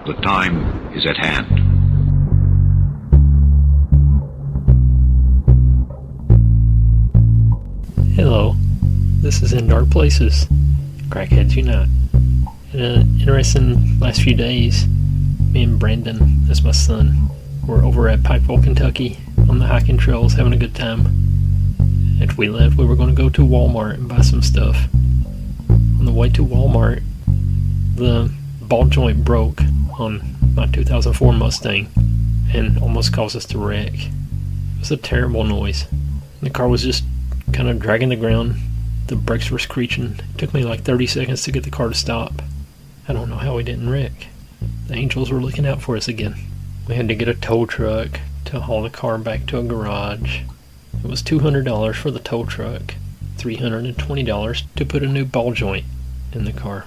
The time is at hand. Hello, this is In Dark Places, Crackheads Unite. In an interesting last few days, me and Brandon, that's my son, were over at Pikeville, Kentucky on the hiking trails having a good time. After we left, we were going to go to Walmart and buy some stuff. On the way to Walmart, the ball joint broke on my 2004 Mustang and almost caused us to wreck. It was a terrible noise. The car was just kind of dragging the ground. The brakes were screeching. It took me like 30 seconds to get the car to stop. I don't know how we didn't wreck. The angels were looking out for us again. We had to get a tow truck to haul the car back to a garage. It was $200 for the tow truck, $320 to put a new ball joint in the car.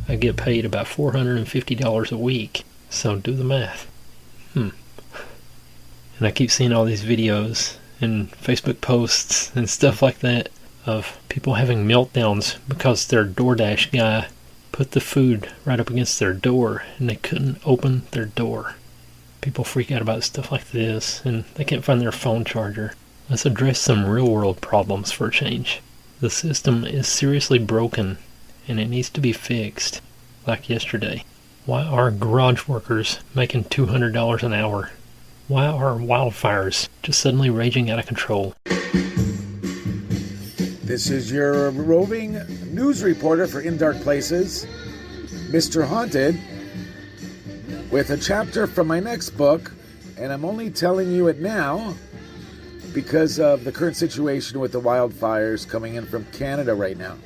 I get paid about $450 a week, so do the math. And I keep seeing all these videos and Facebook posts and stuff like that of people having meltdowns because their DoorDash guy put the food right up against their door and they couldn't open their door. People freak out about stuff like this and they can't find their phone charger. Let's address some real world problems for a change. The system is seriously broken and it needs to be fixed, like yesterday. Why are garage workers making $200 an hour? Why are wildfires just suddenly raging out of control? This is your roving news reporter for In Dark Places, Mr. Haunted, with a chapter from my next book, and I'm only telling you it now because of the current situation with the wildfires coming in from Canada right now.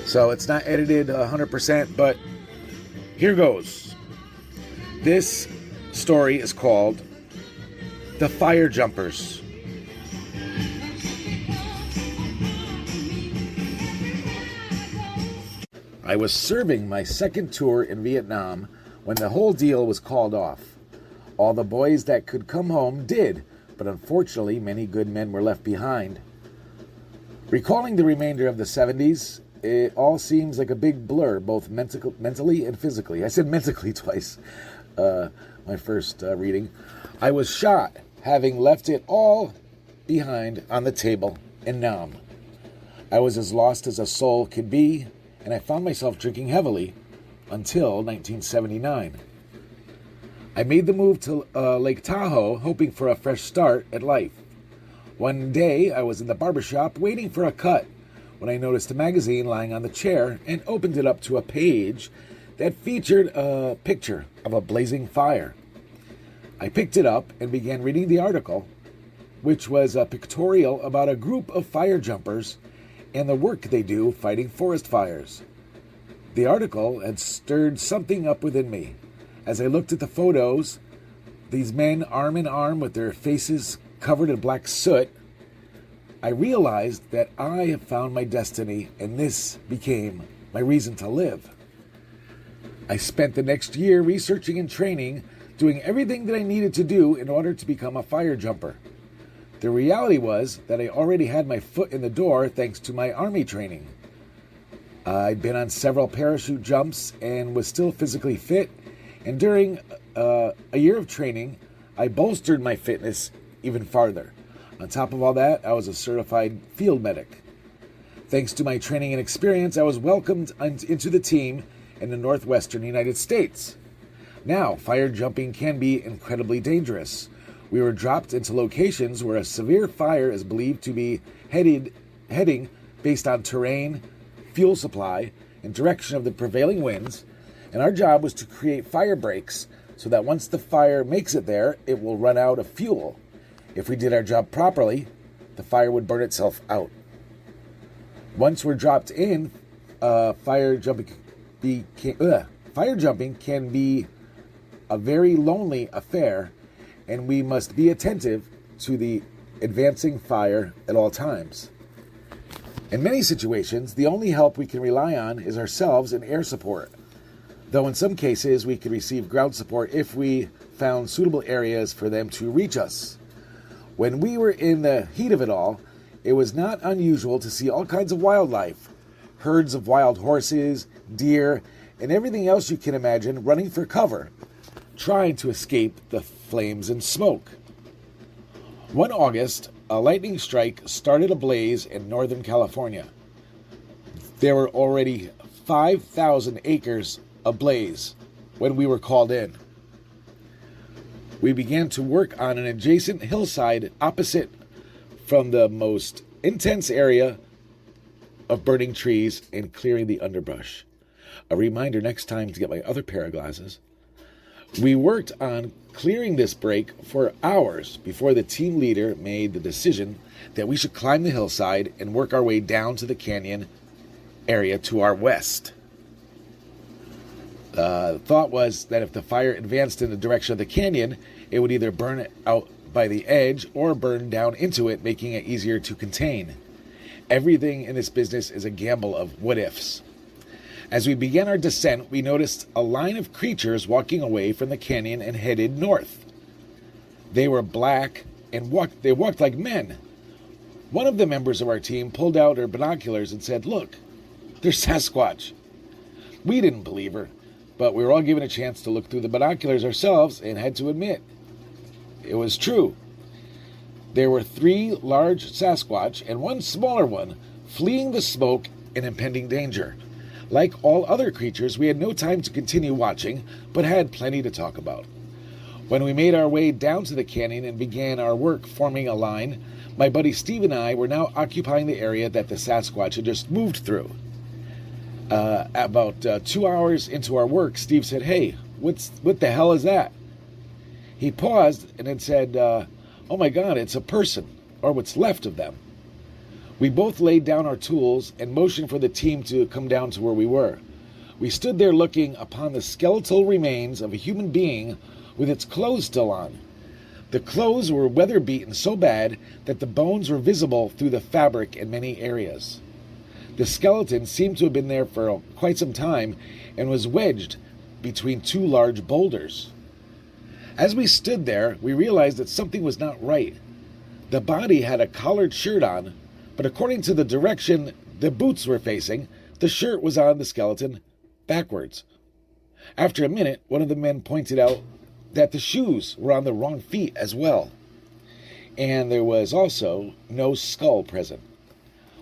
So it's not edited 100%, but here goes. This story is called The Fire Jumpers. I was serving my second tour in Vietnam when the whole deal was called off. All the boys that could come home did, but unfortunately many good men were left behind. Recalling the remainder of the 70s, it all seems like a big blur, both mentally and physically. I said mentally twice, my first reading. I was shot, having left it all behind on the table in Nam. I was as lost as a soul could be, and I found myself drinking heavily until 1979. I made the move to Lake Tahoe, hoping for a fresh start at life. One day, I was in the barbershop waiting for a cut when I noticed a magazine lying on the chair and opened it up to a page that featured a picture of a blazing fire. I picked it up and began reading the article, which was a pictorial about a group of fire jumpers and the work they do fighting forest fires. The article had stirred something up within me. As I looked at the photos, these men arm in arm with their faces covered in black soot, I realized that I have found my destiny, and this became my reason to live. I spent the next year researching and training, doing everything that I needed to do in order to become a fire jumper. The reality was that I already had my foot in the door thanks to my Army training. I'd been on several parachute jumps and was still physically fit, and during a year of training, I bolstered my fitness even farther. On top of all that, I was a certified field medic. Thanks to my training and experience, I was welcomed into the team in the northwestern United States. Now, fire jumping can be incredibly dangerous. We were dropped into locations where a severe fire is believed to be heading based on terrain, fuel supply, and direction of the prevailing winds, and our job was to create fire breaks so that once the fire makes it there, it will run out of fuel. If we did our job properly, the fire would burn itself out. Once we're dropped in, fire jumping can be a very lonely affair, and we must be attentive to the advancing fire at all times. In many situations, the only help we can rely on is ourselves and air support, though in some cases we can receive ground support if we found suitable areas for them to reach us. When we were in the heat of it all, it was not unusual to see all kinds of wildlife, herds of wild horses, deer, and everything else you can imagine running for cover, trying to escape the flames and smoke. One August, a lightning strike started a blaze in Northern California. There were already 5,000 acres ablaze when we were called in. We began to work on an adjacent hillside opposite from the most intense area of burning trees and clearing the underbrush. A reminder next time to get my other pair of glasses. We worked on clearing this break for hours before the team leader made the decision that we should climb the hillside and work our way down to the canyon area to our west. The thought was that if the fire advanced in the direction of the canyon, it would either burn out by the edge or burn down into it, making it easier to contain. Everything in this business is a gamble of what-ifs. As we began our descent, we noticed a line of creatures walking away from the canyon and headed north. They were black and they walked like men. One of the members of our team pulled out her binoculars and said, "Look, they're Sasquatch." We didn't believe her, but we were all given a chance to look through the binoculars ourselves and had to admit it was true. There were 3 large Sasquatch and 1 smaller one fleeing the smoke and impending danger. Like all other creatures, we had no time to continue watching, but had plenty to talk about. When we made our way down to the canyon and began our work forming a line, my buddy Steve and I were now occupying the area that the Sasquatch had just moved through. About 2 hours into our work, Steve said, "Hey, what the hell is that?" He paused and then said, "Oh my God, it's a person, or what's left of them." We both laid down our tools and motioned for the team to come down to where we were. We stood there looking upon the skeletal remains of a human being with its clothes still on. The clothes were weather-beaten so bad that the bones were visible through the fabric in many areas. The skeleton seemed to have been there for quite some time and was wedged between 2 large boulders. As we stood there, we realized that something was not right. The body had a collared shirt on, but according to the direction the boots were facing, the shirt was on the skeleton backwards. After a minute, one of the men pointed out that the shoes were on the wrong feet as well, and there was also no skull present.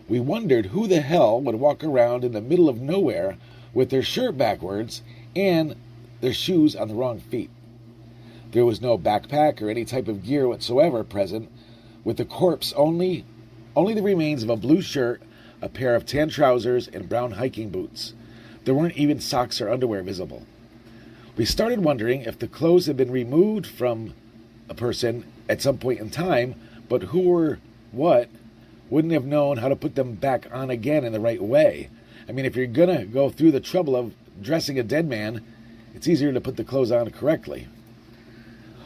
We wondered who the hell would walk around in the middle of nowhere with their shirt backwards and their shoes on the wrong feet. There was no backpack or any type of gear whatsoever present, with the corpse only the remains of a blue shirt, a pair of tan trousers, and brown hiking boots. There weren't even socks or underwear visible. We started wondering if the clothes had been removed from a person at some point in time, but who or what wouldn't have known how to put them back on again in the right way. I mean, if you're going to go through the trouble of dressing a dead man, it's easier to put the clothes on correctly.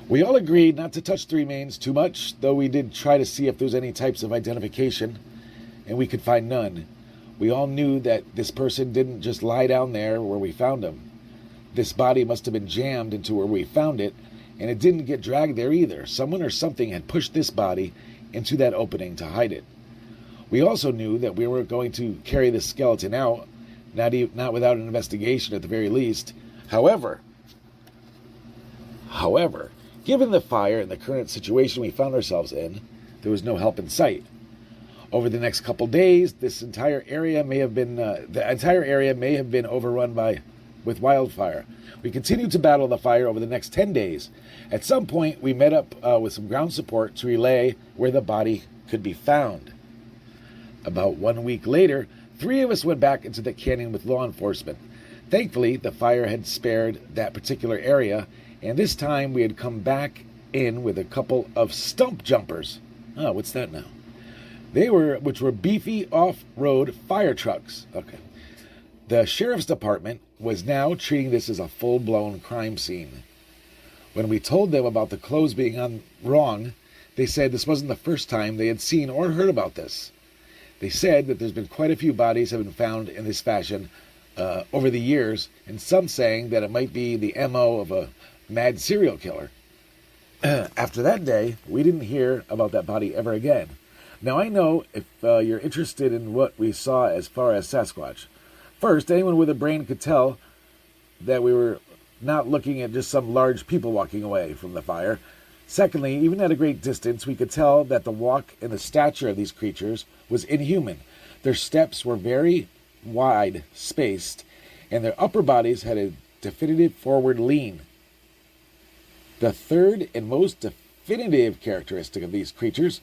We all agreed not to touch the remains too much, though we did try to see if there was any types of identification, and we could find none. We all knew that this person didn't just lie down there where we found him. This body must have been jammed into where we found it, and it didn't get dragged there either. Someone or something had pushed this body into that opening to hide it. We also knew that we were going to carry the skeleton out, not without an investigation at the very least. However, given the fire and the current situation we found ourselves in, there was no help in sight. Over the next couple days, the entire area may have been overrun with wildfire. We continued to battle the fire over the next 10 days. At some point, we met up with some ground support to relay where the body could be found. About 1 week later, 3 of us went back into the canyon with law enforcement. Thankfully, the fire had spared that particular area, and this time we had come back in with a couple of stump jumpers. Oh, what's that now? Which were beefy off-road fire trucks. Okay. The sheriff's department was now treating this as a full-blown crime scene. When we told them about the clothes being wrong, they said this wasn't the first time they had seen or heard about this. They said that there's been quite a few bodies have been found in this fashion over the years, and some saying that it might be the MO of a mad serial killer. After that day, we didn't hear about that body ever again. Now, I know if you're interested in what we saw as far as Sasquatch. First, anyone with a brain could tell that we were not looking at just some large people walking away from the fire. Secondly, even at a great distance, we could tell that the walk and the stature of these creatures was inhuman. Their steps were very wide spaced, and their upper bodies had a definitive forward lean. The third and most definitive characteristic of these creatures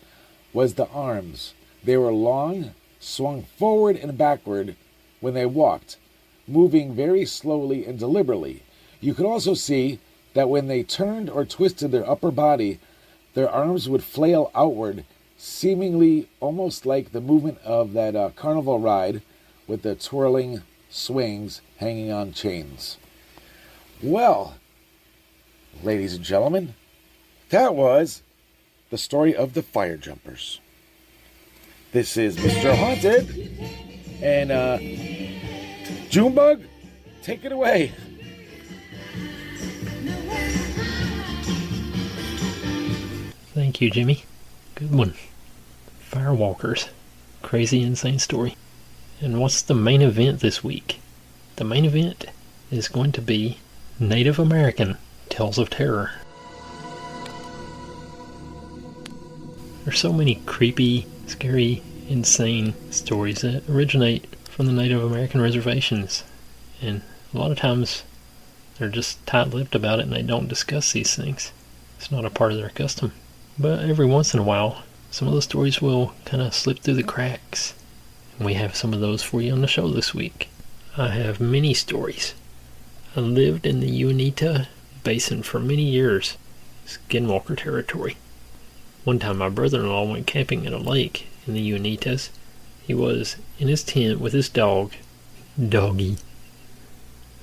was the arms. They were long, swung forward and backward when they walked, moving very slowly and deliberately. You could also see that when they turned or twisted their upper body, their arms would flail outward, seemingly almost like the movement of that carnival ride with the twirling swings hanging on chains. Well, ladies and gentlemen, that was the story of the fire jumpers. This is Mr. Haunted, and Junebug, take it away. Thank you, Jimmy. Good one. Firewalkers. Crazy, insane story. And what's the main event this week? The main event is going to be Native American Tales of Terror. There's so many creepy, scary, insane stories that originate from the Native American reservations. And a lot of times they're just tight-lipped about it and they don't discuss these things. It's not a part of their custom. But every once in a while, some of the stories will kind of slip through the cracks. And we have some of those for you on the show this week. I have many stories. I lived in the Uinta Basin for many years, skinwalker territory. One time my brother-in-law went camping at a lake in the Uintas. He was in his tent with his dog, Doggy.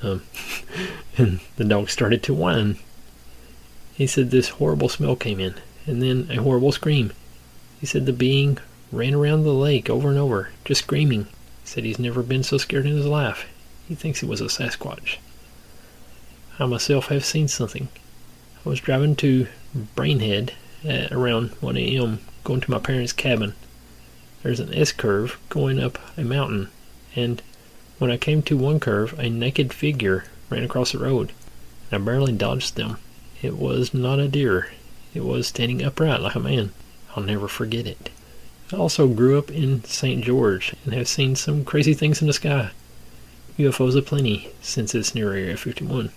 And the dog started to whine. He said this horrible smell came in, and then a horrible scream. He said the being ran around the lake over and over, just screaming. He said he's never been so scared in his life. He thinks it was a Sasquatch. I myself have seen something. I was driving to Brainhead at around 1 a.m. going to my parents' cabin. There's an S-curve going up a mountain, and when I came to one curve, a naked figure ran across the road, and I barely dodged them. It was not a deer. It was standing upright like a man. I'll never forget it. I also grew up in St. George and have seen some crazy things in the sky. UFOs aplenty since it's near Area 51.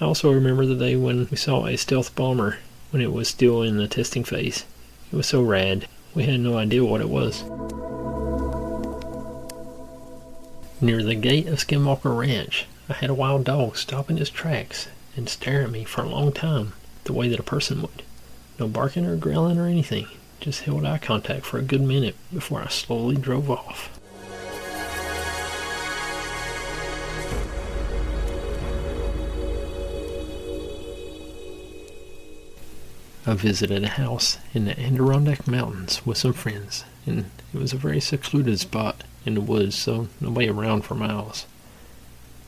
I also remember the day when we saw a stealth bomber when it was still in the testing phase. It was so rad, we had no idea what it was. Near the gate of Skinwalker Ranch, I had a wild dog stop in his tracks and stare at me for a long time, the way that a person would. No barking or growling or anything, just held eye contact for a good minute before I slowly drove off. I visited a house in the Adirondack Mountains with some friends, and it was a very secluded spot in the woods, so nobody around for miles.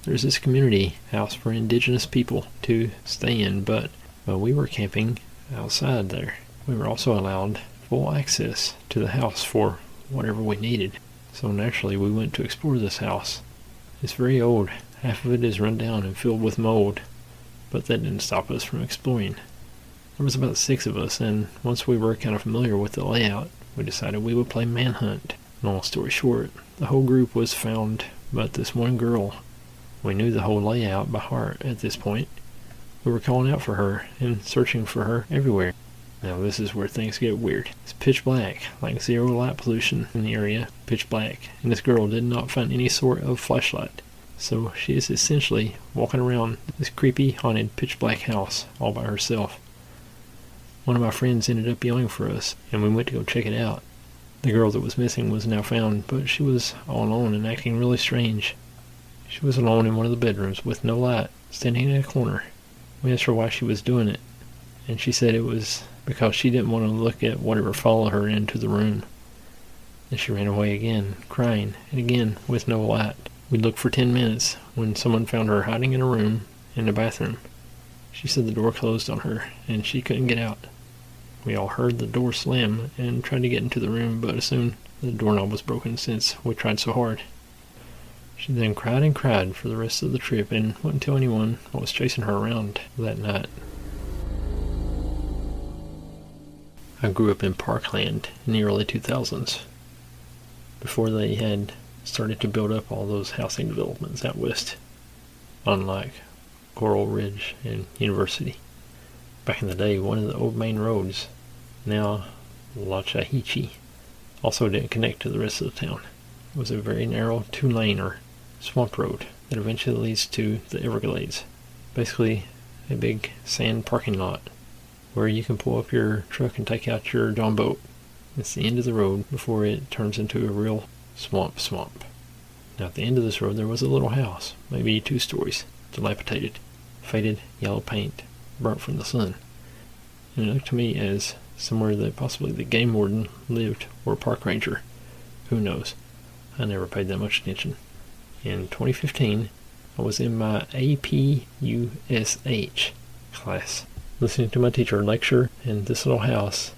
There's this community house for indigenous people to stay in, but while we were camping outside there, we were also allowed full access to the house for whatever we needed. So naturally we went to explore this house. It's very old. Half of it is run down and filled with mold, but that didn't stop us from exploring. There was about 6 of us, and once we were kind of familiar with the layout, we decided we would play manhunt. Long story short, the whole group was found, but this one girl, we knew the whole layout by heart at this point. We were calling out for her and searching for her everywhere. Now this is where things get weird. It's pitch black, like zero light pollution in the area, pitch black, and this girl did not find any sort of flashlight. So she is essentially walking around this creepy, haunted, pitch black house all by herself. One of my friends ended up yelling for us, and we went to go check it out. The girl that was missing was now found, but she was all alone and acting really strange. She was alone in one of the bedrooms with no light, standing in a corner. We asked her why she was doing it, and she said it was because she didn't want to look at whatever followed her into the room. Then she ran away again, crying, and again with no light. We looked for 10 minutes when someone found her hiding in a room in the bathroom. She said the door closed on her, and she couldn't get out. We all heard the door slam and tried to get into the room, but soon the doorknob was broken since we tried so hard. She then cried and cried for the rest of the trip and wouldn't tell anyone what was chasing her around that night. I grew up in Parkland in the early 2000s, before they had started to build up all those housing developments out west, unlike Coral Ridge and University. Back in the day, one of the old main roads, now La Chahichi, also didn't connect to the rest of the town. It was a very narrow 2-lane or swamp road that eventually leads to the Everglades. Basically, a big sand parking lot where you can pull up your truck and take out your John boat. It's the end of the road before it turns into a real swamp. Now at the end of this road there was a little house, maybe 2 stories, dilapidated, faded yellow paint, burnt from the sun. And it looked to me as somewhere that possibly the game warden lived or a park ranger. Who knows? I never paid that much attention. In 2015, I was in my APUSH class, listening to my teacher lecture, and this little house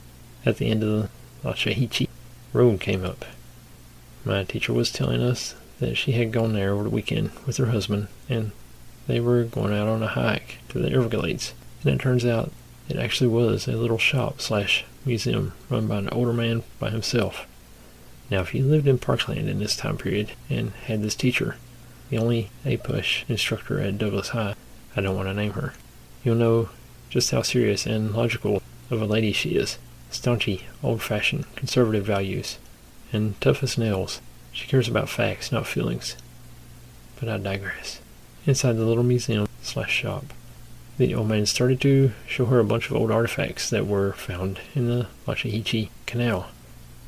at the end of the La Chahichi road came up. My teacher was telling us that she had gone there over the weekend with her husband, and they were going out on a hike to the Everglades. And it turns out it actually was a little shop/museum run by an older man by himself. Now, if you lived in Parkland in this time period and had this teacher, the only APUSH instructor at Douglas High, I don't want to name her, you'll know just how serious and logical of a lady she is. Staunchy, old-fashioned, conservative values, and tough as nails. She cares about facts, not feelings. But I digress. Inside the little museum/shop, the old man started to show her a bunch of old artifacts that were found in the La Chahichi Canal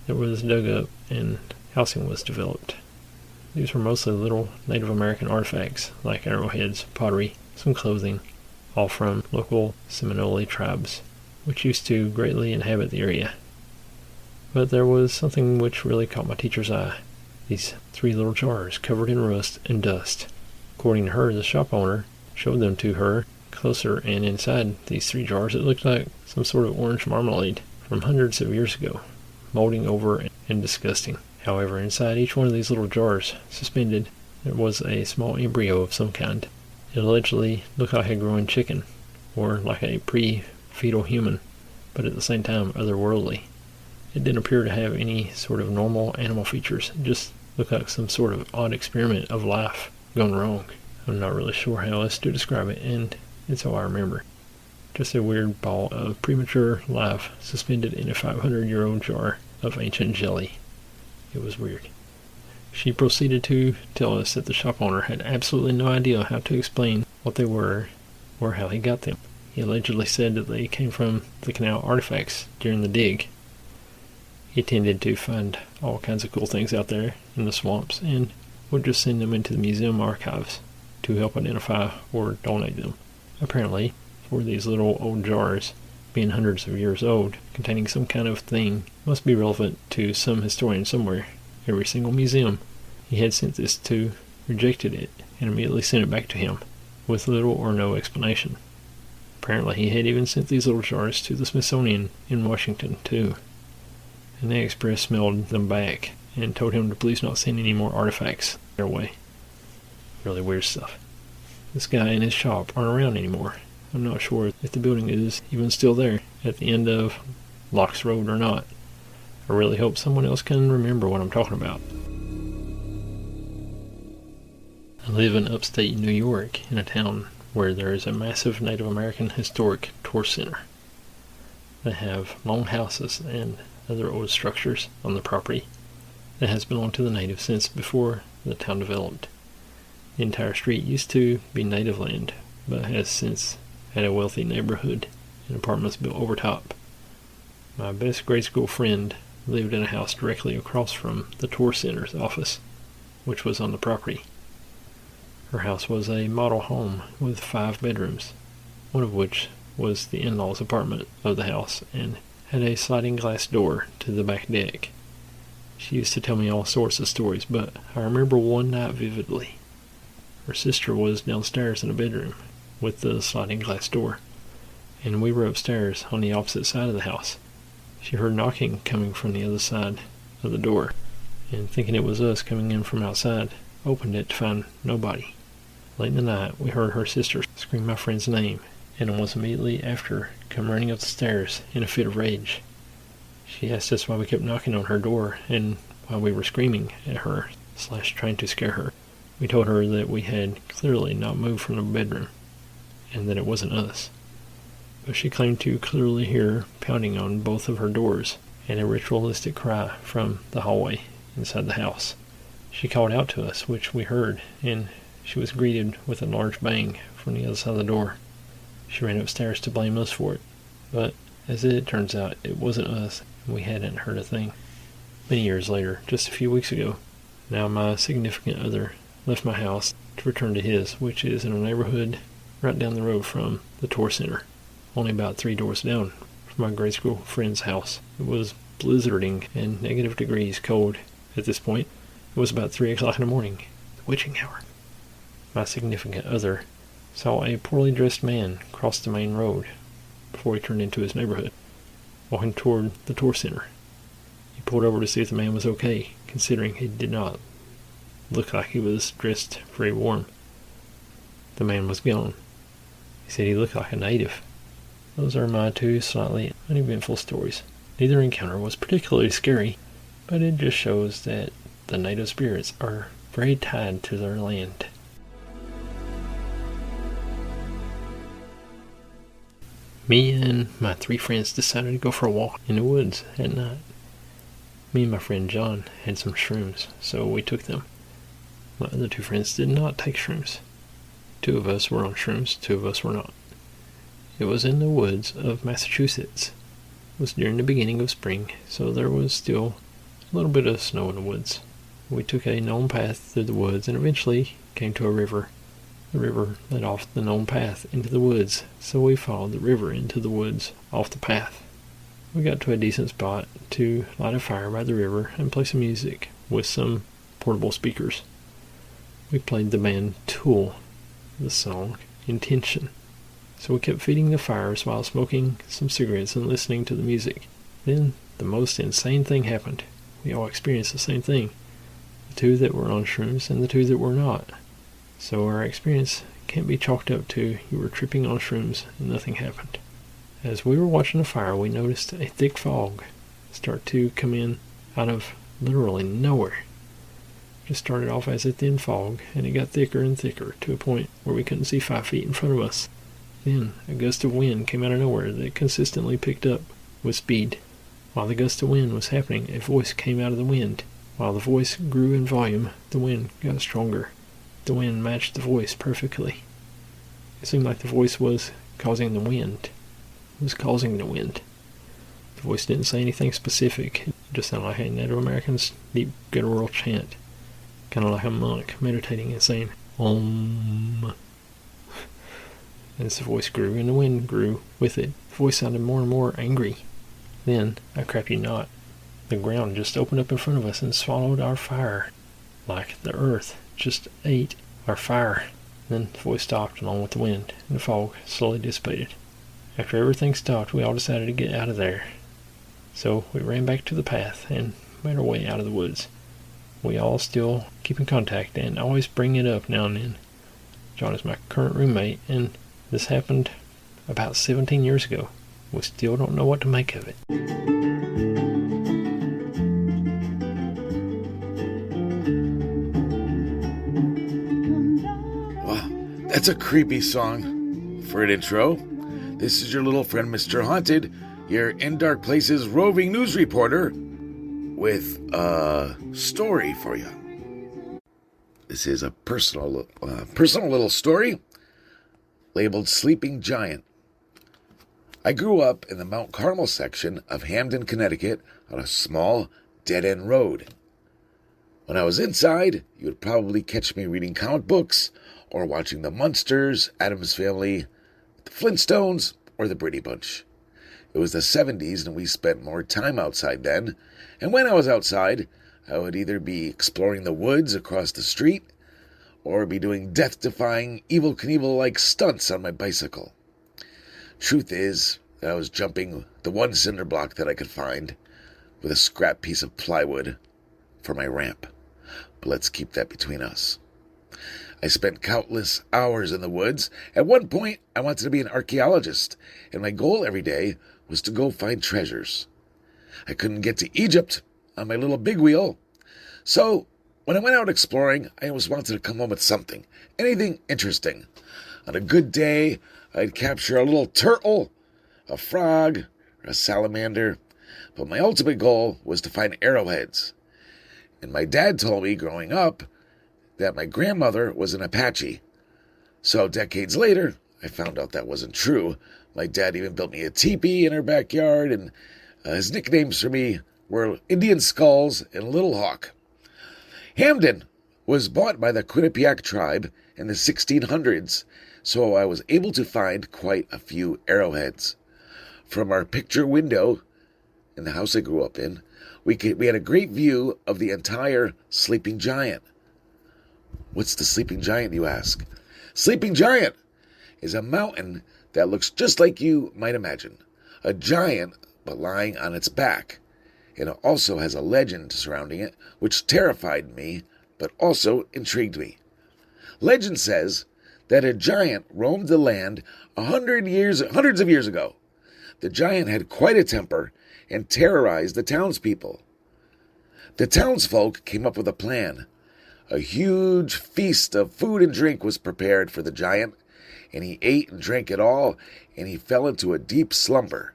that was dug up and housing was developed. These were mostly little Native American artifacts like arrowheads, pottery, some clothing, all from local Seminole tribes, which used to greatly inhabit the area. But there was something which really caught my teacher's eye. These 3 little jars covered in rust and dust. According to her, the shop owner showed them to her closer, and inside these 3 jars it looked like some sort of orange marmalade from hundreds of years ago, molding over and disgusting. However, inside each one of these little jars, suspended, there was a small embryo of some kind. It allegedly looked like a growing chicken, or like a pre-fetal human, but at the same time otherworldly. It didn't appear to have any sort of normal animal features. It just looked like some sort of odd experiment of life gone wrong. I'm not really sure how else to describe it, and it's all I remember. Just a weird ball of premature life suspended in a 500-year-old jar of ancient jelly. It was weird. She proceeded to tell us that the shop owner had absolutely no idea how to explain what they were or how he got them. He allegedly said that they came from the canal artifacts during the dig. He tended to find all kinds of cool things out there in the swamps and would just send them into the museum archives to help identify or donate them. Apparently, for these little old jars, being hundreds of years old, containing some kind of thing, must be relevant to some historian somewhere. Every single museum he had sent this to rejected it and immediately sent it back to him, with little or no explanation. Apparently he had even sent these little jars to the Smithsonian in Washington, too. And the Express mailed them back and told him to please not send any more artifacts their way. Really weird stuff. This guy and his shop aren't around anymore. I'm not sure if the building is even still there at the end of Locks Road or not. I really hope someone else can remember what I'm talking about. I live in upstate New York in a town where there is a massive Native American historic tourist center. They have long houses and other old structures on the property that has belonged to the natives since before the town developed. The entire street used to be native land, but has since had a wealthy neighborhood and apartments built over top. My best grade school friend lived in a house directly across from the tour center's office, which was on the property. Her house was a model home with 5 bedrooms, one of which was the in-laws' apartment of the house and had a sliding glass door to the back deck. She used to tell me all sorts of stories, but I remember one night vividly. Her sister was downstairs in a bedroom with the sliding glass door, and we were upstairs on the opposite side of the house. She heard knocking coming from the other side of the door, and thinking it was us coming in from outside, opened it to find nobody. Late in the night, we heard her sister scream my friend's name, and almost immediately after come running up the stairs in a fit of rage. She asked us why we kept knocking on her door and why we were screaming at her / trying to scare her. We told her that we had clearly not moved from the bedroom and that it wasn't us. But she claimed to clearly hear pounding on both of her doors and a ritualistic cry from the hallway inside the house. She called out to us, which we heard, and she was greeted with a large bang from the other side of the door. She ran upstairs to blame us for it, but as it turns out, it wasn't us, and we hadn't heard a thing. Many years later, just a few weeks ago, now my significant other left my house to return to his, which is in a neighborhood right down the road from the tour center, only about 3 doors down from my grade school friend's house. It was blizzarding and negative degrees cold at this point. It was about 3 o'clock in the morning, the witching hour. My significant other saw a poorly dressed man cross the main road before he turned into his neighborhood, walking toward the tour center. He pulled over to see if the man was okay, considering he did not look like he was dressed very warm. The man was gone. He said he looked like a native. Those are my 2 slightly uneventful stories. Neither encounter was particularly scary, but it just shows that the native spirits are very tied to their land. Me and my 3 friends decided to go for a walk in the woods at night. Me and my friend John had some shrooms, so we took them. My other 2 friends did not take shrooms. 2 of us were on shrooms, 2 of us were not. It was in the woods of Massachusetts. It was during the beginning of spring, so there was still a little bit of snow in the woods. We took a known path through the woods and eventually came to a river. The river led off the known path into the woods, so we followed the river into the woods off the path. We got to a decent spot to light a fire by the river and play some music with some portable speakers. We played the band Tool, the song Intention. So we kept feeding the fires while smoking some cigarettes and listening to the music. Then the most insane thing happened. We all experienced the same thing. The 2 that were on shrooms and the 2 that were not. So our experience can't be chalked up to you were tripping on shrooms and nothing happened. As we were watching the fire, we noticed a thick fog start to come in out of literally nowhere. It started off as a thin fog, and it got thicker and thicker to a point where we couldn't see 5 feet in front of us. Then a gust of wind came out of nowhere that consistently picked up with speed. While the gust of wind was happening, a voice came out of the wind. While the voice grew in volume, the wind got stronger. The wind matched the voice perfectly. It seemed like the voice was causing the wind. It was causing the wind. The voice didn't say anything specific. It just sounded like a Native American's deep guttural chant. Kind of like a monk meditating and saying, Om. As the voice grew and the wind grew with it, the voice sounded more and more angry. Then, I crap you not, the ground just opened up in front of us and swallowed our fire. Like the earth just ate our fire. Then the voice stopped along with the wind, and the fog slowly dissipated. After everything stopped, we all decided to get out of there. So we ran back to the path and made our way out of the woods. We all still keep in contact and always bring it up now and then. John is my current roommate, and this happened about 17 years ago. We still don't know what to make of it. Wow, that's a creepy song for an intro. This is your little friend, Mr. Haunted, your In Dark Places roving news reporter, with a story for you. This is a personal little story labeled Sleeping Giant. I grew up in the Mount Carmel section of Hamden, Connecticut, on a small, dead-end road. When I was inside, you would probably catch me reading comic books or watching the Munsters, Addams Family, the Flintstones, or the Brady Bunch. It was the 70s, and we spent more time outside then, and when I was outside, I would either be exploring the woods across the street or be doing death-defying, Evel Knievel-like stunts on my bicycle. Truth is that I was jumping the one cinder block that I could find with a scrap piece of plywood for my ramp. but let's keep that between us. I spent countless hours in the woods. At one point, I wanted to be an archaeologist, and my goal every day was to go find treasures. I couldn't get to Egypt on my little big wheel, so when I went out exploring, I always wanted to come home with something, anything interesting. On a good day, I'd capture a little turtle, a frog, or a salamander, but my ultimate goal was to find arrowheads. And my dad told me growing up that my grandmother was an Apache. So decades later, I found out that wasn't true. My dad even built me a teepee in our backyard, and his nicknames for me were Indian Skulls and Little Hawk. Hamden was bought by the Quinnipiac tribe in the 1600s, so I was able to find quite a few arrowheads. From our picture window in the house I grew up in, we had a great view of the entire Sleeping Giant. What's the Sleeping Giant, you ask? Sleeping Giant is a mountain that looks just like you might imagine. A giant, but lying on its back. And it also has a legend surrounding it, which terrified me, but also intrigued me. Legend says that a giant roamed the land hundreds of years ago. The giant had quite a temper and terrorized the townspeople. The townsfolk came up with a plan. A huge feast of food and drink was prepared for the giant, and he ate and drank it all, and he fell into a deep slumber,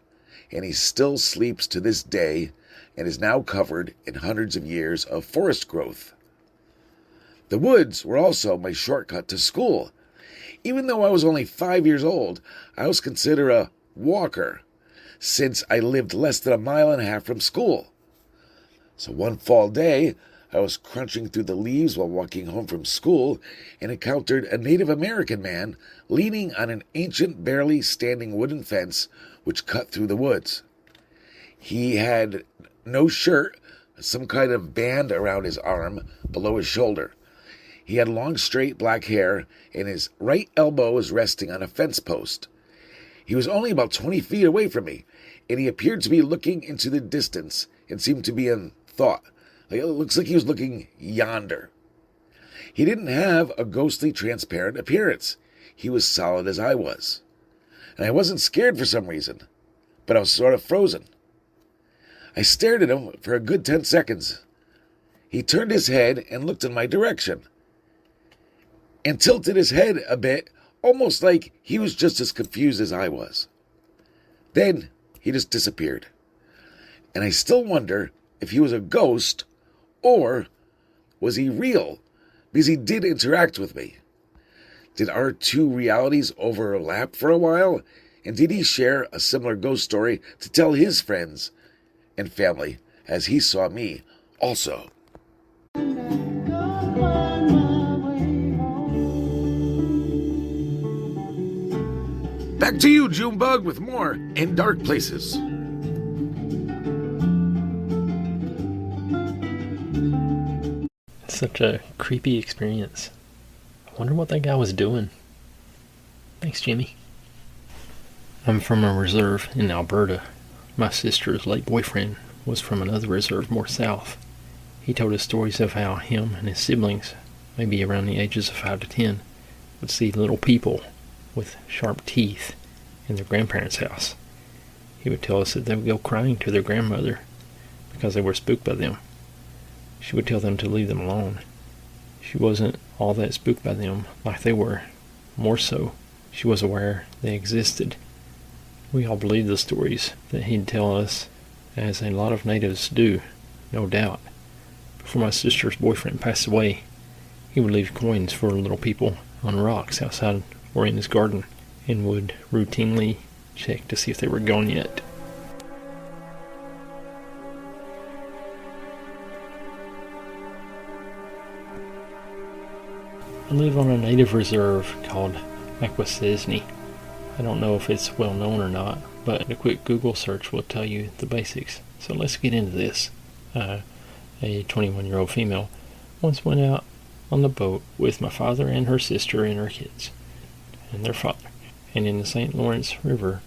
and he still sleeps to this day and is now covered in hundreds of years of forest growth. The woods were also my shortcut to school. Even though I was only 5 years old, I was considered a walker, since I lived less than 1.5 miles from school. So one fall day, I was crunching through the leaves while walking home from school and encountered a Native American man leaning on an ancient, barely standing wooden fence which cut through the woods. He had no shirt, some kind of band around his arm below his shoulder. He had long, straight black hair, and his right elbow was resting on a fence post. He was only about 20 feet away from me, and he appeared to be looking into the distance and seemed to be in thought. It looks like he was looking yonder. He didn't have a ghostly, transparent appearance. He was solid as I was. And I wasn't scared for some reason, but I was sort of frozen. I stared at him for a good 10 seconds. He turned his head and looked in my direction, and tilted his head a bit, almost like he was just as confused as I was. Then he just disappeared. And I still wonder if he was a ghost, or was he real? Because he did interact with me. Did our two realities overlap for a while? And did he share a similar ghost story to tell his friends and family as he saw me also? Back to you, Junebug, with more In Dark Places. Such a creepy experience. I wonder what that guy was doing. Thanks, Jimmy. I'm from a reserve in Alberta. My sister's late boyfriend was from another reserve more south. He told us stories of how him and his siblings, maybe around the ages of 5 to 10, would see little people with sharp teeth in their grandparents' house. He would tell us that they would go crying to their grandmother because they were spooked by them. She would tell them to leave them alone. She wasn't all that spooked by them like they were. More so, she was aware they existed. We all believed the stories that he'd tell us, as a lot of natives do, no doubt. Before my sister's boyfriend passed away, he would leave coins for little people on rocks outside or in his garden, and would routinely check to see if they were gone yet. I live on a native reserve called Akwesasne. I don't know if it's well known or not, but a quick Google search will tell you the basics. So let's get into this. A 21-year-old female once went out on the boat with my father and her sister and her kids and their father. And in the St. Lawrence River,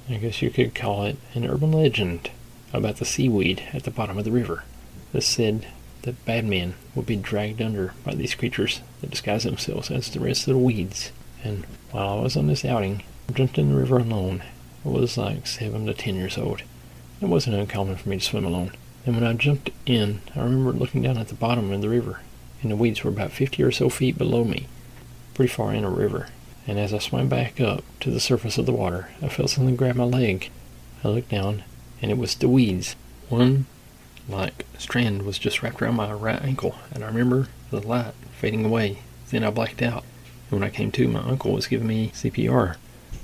I guess you could call it an urban legend about the seaweed at the bottom of the river. The said that bad men would be dragged under by these creatures that disguise themselves as the rest of the weeds. And while I was on this outing, I jumped in the river alone. I was like 7 to 10 years old. It wasn't uncommon for me to swim alone. And when I jumped in, I remember looking down at the bottom of the river, and the weeds were about 50 or so feet below me, pretty far in a river. And as I swam back up to the surface of the water, I felt something grab my leg. I looked down, and it was the weeds. One, strand was just wrapped around my right ankle, and I remember the light fading away. Then I blacked out, and when I came to, my uncle was giving me CPR,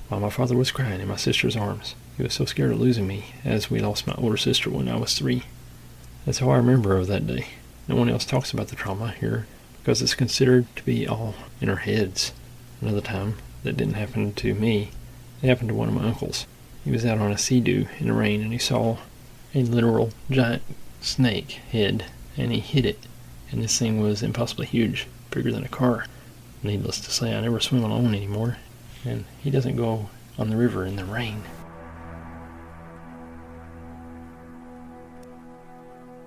while my father was crying in my sister's arms. He was so scared of losing me, as we lost my older sister when I was 3. That's how I remember of that day. No one else talks about the trauma here, because it's considered to be all in our heads. Another time, that didn't happen to me, it happened to one of my uncles. He was out on a sea-doo in the rain, and he saw a literal giant snake head, and he hit it. And this thing was impossibly huge, bigger than a car. Needless to say, I never swim alone anymore, and he doesn't go on the river in the rain.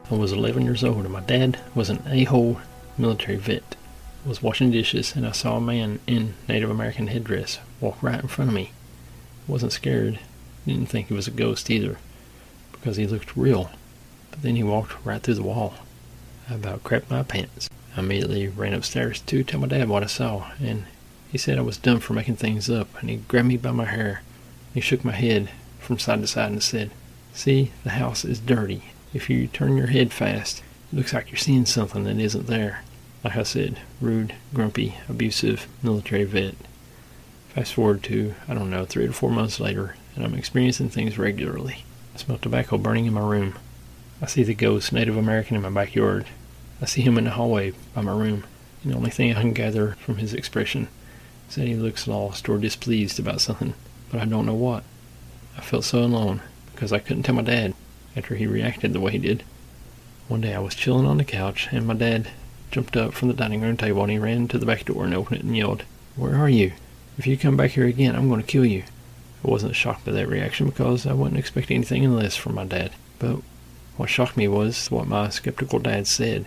I was 11 years old, and my dad was an a-hole military vet. I was washing dishes, and I saw a man in Native American headdress walk right in front of me. I wasn't scared, didn't think he was a ghost either, because he looked real. But then he walked right through the wall. I about crapped my pants. I immediately ran upstairs to tell my dad what I saw, and he said I was dumb for making things up, and he grabbed me by my hair. He shook my head from side to side and said, "See, the house is dirty. If you turn your head fast, it looks like you're seeing something that isn't there." Like I said, rude, grumpy, abusive military vet. Fast forward to, 3 to 4 months later, and I'm experiencing things regularly. I smell tobacco burning in my room. I see the ghost Native American in my backyard. I see him in the hallway by my room, and the only thing I can gather from his expression is that he looks lost or displeased about something, but I don't know what. I felt so alone, because I couldn't tell my dad after he reacted the way he did. One day I was chilling on the couch, and my dad jumped up from the dining room table, and he ran to the back door and opened it and yelled, "Where are you? If you come back here again, I'm going to kill you." I wasn't shocked by that reaction, because I wasn't expecting anything less from my dad. But what shocked me was what my skeptical dad said.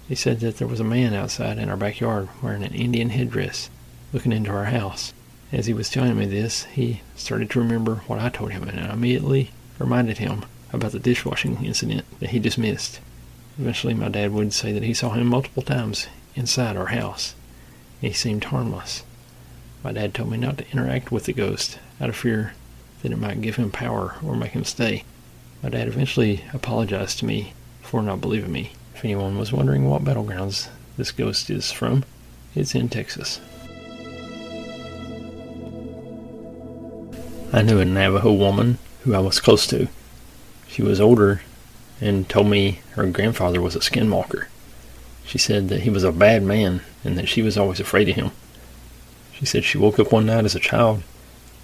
He said that there was a man outside in our backyard wearing an Indian headdress, looking into our house. As he was telling me this, he started to remember what I told him, and I immediately reminded him about the dishwashing incident that he dismissed. Eventually my dad would say that he saw him multiple times inside our house. He seemed harmless. My dad told me not to interact with the ghost out of fear that it might give him power or make him stay. My dad eventually apologized to me for not believing me. If anyone was wondering what battlegrounds this ghost is from, it's in Texas. I knew a Navajo woman who I was close to. She was older and told me her grandfather was a skinwalker. She said that he was a bad man and that she was always afraid of him. She said she woke up one night as a child,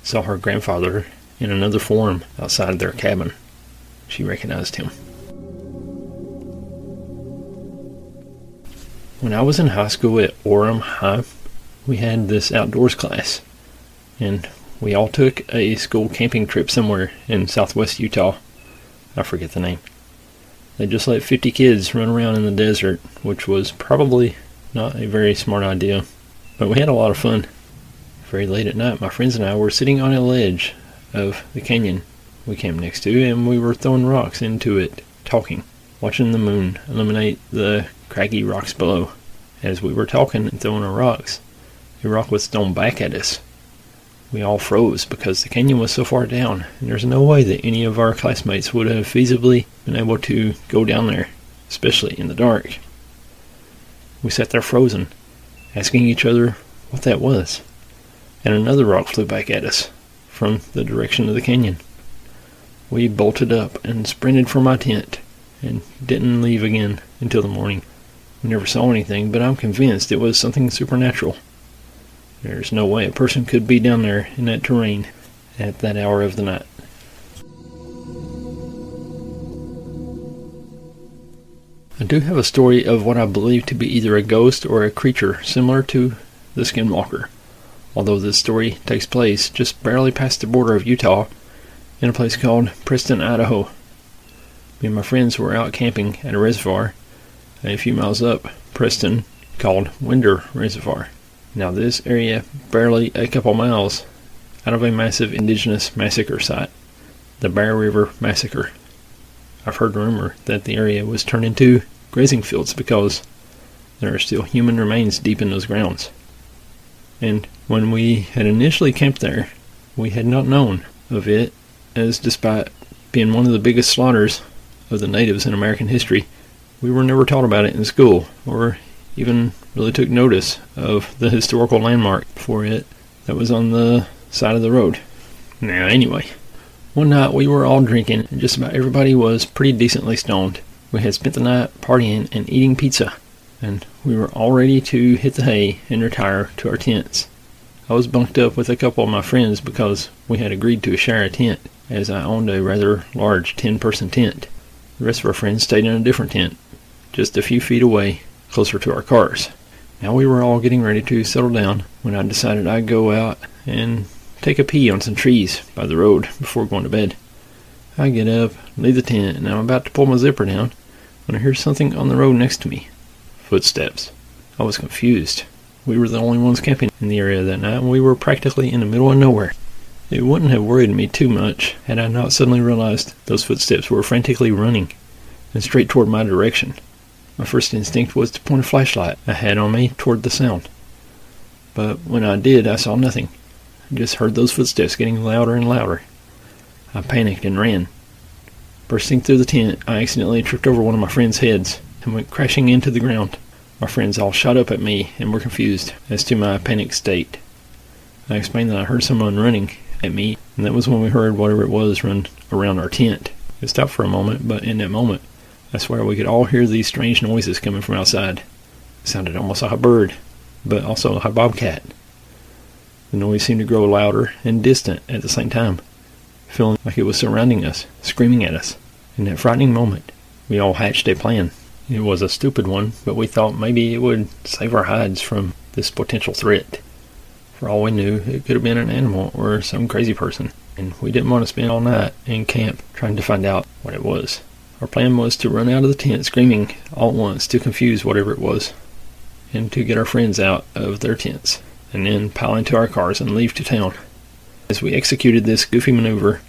saw her grandfather in another form outside their cabin. She recognized him. When I was in high school at Orem High, we had this outdoors class, and we all took a school camping trip somewhere in southwest Utah. I forget the name. They just let 50 kids run around in the desert, which was probably not a very smart idea, but we had a lot of fun. Very late at night, my friends and I were sitting on a ledge of the canyon we camped next to, and we were throwing rocks into it, talking, watching the moon illuminate the craggy rocks below. As we were talking and throwing our rocks, a rock was thrown back at us. We all froze because the canyon was so far down, and there's no way that any of our classmates would have feasibly been able to go down there, especially in the dark. We sat there frozen, asking each other what that was, and another rock flew back at us from the direction of the canyon. We bolted up and sprinted for my tent and didn't leave again until the morning. We never saw anything, but I'm convinced it was something supernatural. There's no way a person could be down there in that terrain at that hour of the night. I do have a story of what I believe to be either a ghost or a creature similar to the Skinwalker, although this story takes place just barely past the border of Utah in a place called Preston, Idaho. Me and my friends were out camping at a reservoir a few miles up Preston called Winder Reservoir. Now this area, barely a couple miles out of a massive indigenous massacre site, the Bear River Massacre. I've heard rumor that the area was turned into grazing fields because there are still human remains deep in those grounds. And when we had initially camped there, we had not known of it, as despite being one of the biggest slaughters of the natives in American history, we were never taught about it in school, or even really took notice of the historical landmark for it that was on the side of the road. Now anyway, one night we were all drinking, and just about everybody was pretty decently stoned. We had spent the night partying and eating pizza, and we were all ready to hit the hay and retire to our tents. I was bunked up with a couple of my friends because we had agreed to share a tent, as I owned a rather large 10-person tent. The rest of our friends stayed in a different tent, just a few feet away, closer to our cars. Now we were all getting ready to settle down when I decided I'd go out and take a pee on some trees by the road before going to bed. I get up, leave the tent, and I'm about to pull my zipper down when I hear something on the road next to me. Footsteps. I was confused. We were the only ones camping in the area that night, and we were practically in the middle of nowhere. It wouldn't have worried me too much had I not suddenly realized those footsteps were frantically running and straight toward my direction. My first instinct was to point a flashlight I had on me toward the sound. But when I did, I saw nothing. I just heard those footsteps getting louder and louder. I panicked and ran. Bursting through the tent, I accidentally tripped over one of my friends' heads and went crashing into the ground. My friends all shot up at me and were confused as to my panicked state. I explained that I heard someone running at me, and that was when we heard whatever it was run around our tent. It stopped for a moment, but in that moment, I swear we could all hear these strange noises coming from outside. It sounded almost like a bird, but also like a bobcat. The noise seemed to grow louder and distant at the same time, feeling like it was surrounding us, screaming at us. In that frightening moment, we all hatched a plan. It was a stupid one, but we thought maybe it would save our hides from this potential threat. For all we knew, it could have been an animal or some crazy person, and we didn't want to spend all night in camp trying to find out what it was. Our plan was to run out of the tent screaming all at once to confuse whatever it was, and to get our friends out of their tents, and then pile into our cars and leave to town. As we executed this goofy maneuver,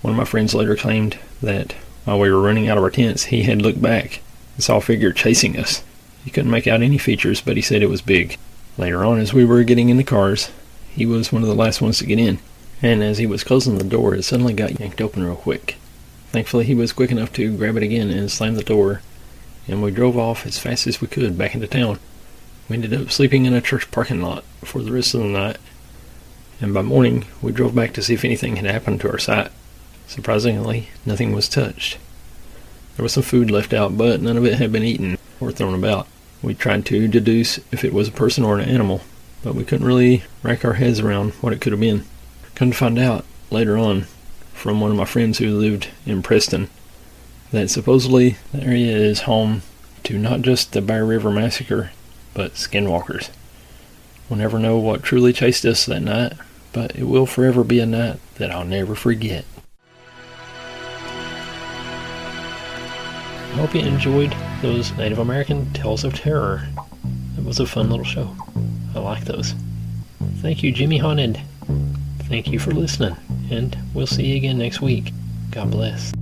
one of my friends later claimed that while we were running out of our tents, he had looked back and saw a figure chasing us. He couldn't make out any features, but he said it was big. Later on, as we were getting in the cars, he was one of the last ones to get in, and as he was closing the door, it suddenly got yanked open real quick. Thankfully, he was quick enough to grab it again and slam the door, and we drove off as fast as we could back into town. We ended up sleeping in a church parking lot for the rest of the night, and by morning, we drove back to see if anything had happened to our site. Surprisingly, nothing was touched. There was some food left out, but none of it had been eaten or thrown about. We tried to deduce if it was a person or an animal, but we couldn't really rack our heads around what it could have been. Come to find out later on from one of my friends who lived in Preston that supposedly the area is home to not just the Bear River Massacre, but skinwalkers. We'll never know what truly chased us that night, but it will forever be a night that I'll never forget. I hope you enjoyed those Native American Tales of Terror. It was a fun little show. I like those. Thank you, Jimmy Haunted. Thank you for listening, and we'll see you again next week. God bless.